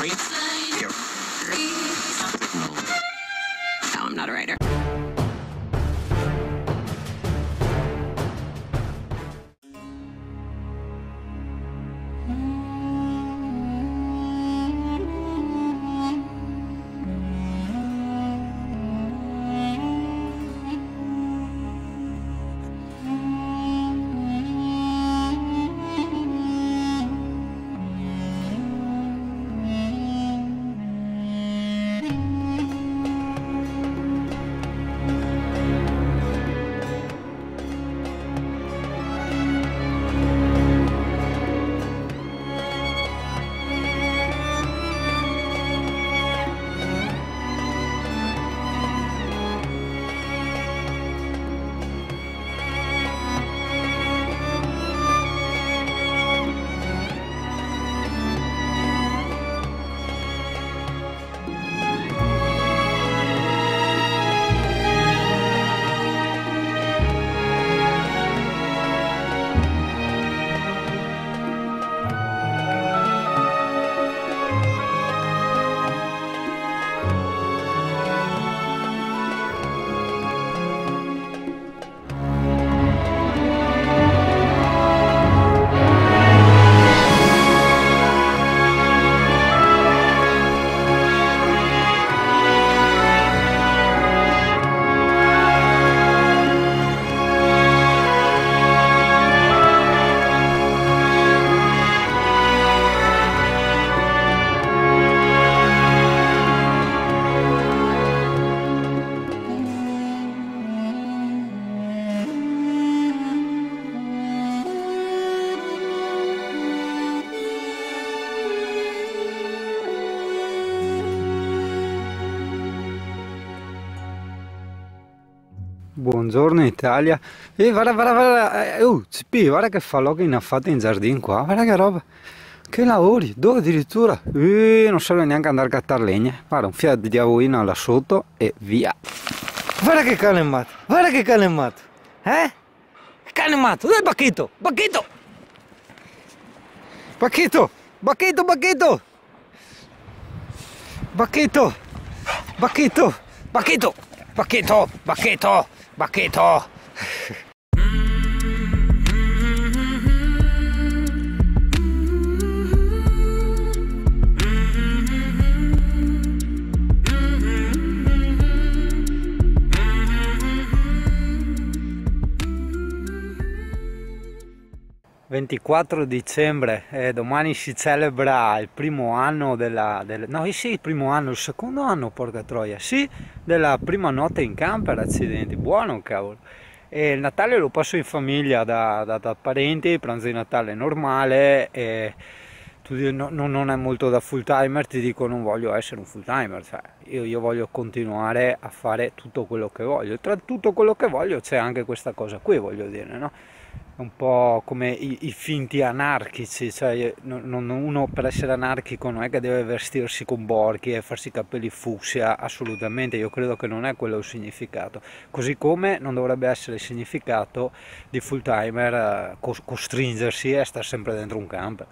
No, I'm not a writer. Buongiorno Italia. E guarda, CP, guarda che falò che ne ha fatto in giardino qua, guarda che roba, che lavori, dove addirittura, non serve neanche andare a cattare legna, guarda un fiat di avoina là sotto e via. Guarda che cane matto, cane matto, dove è Bacchito, Bacchito, Bacchito, Bacchito, Bacchito, Bacchito, Bacchito, Bacchito, Bacchito, Bacchito, Bacchito. 24 dicembre, domani si celebra il primo anno no sì, il primo anno, il secondo anno, porca troia, sì, della prima notte in camper, accidenti, buono cavolo. E il Natale lo passo in famiglia da parenti, pranzo di Natale normale, e non è molto da full timer, ti dico, non voglio essere un full timer, cioè io voglio continuare a fare tutto quello che voglio, tra tutto quello che voglio c'è anche questa cosa qui, voglio dire, no? È un po' come i finti anarchici, cioè uno per essere anarchico non è che deve vestirsi con borchi e farsi i capelli fucsia, assolutamente, io credo che non è quello il significato, così come non dovrebbe essere il significato di full timer costringersi a stare sempre dentro un camper.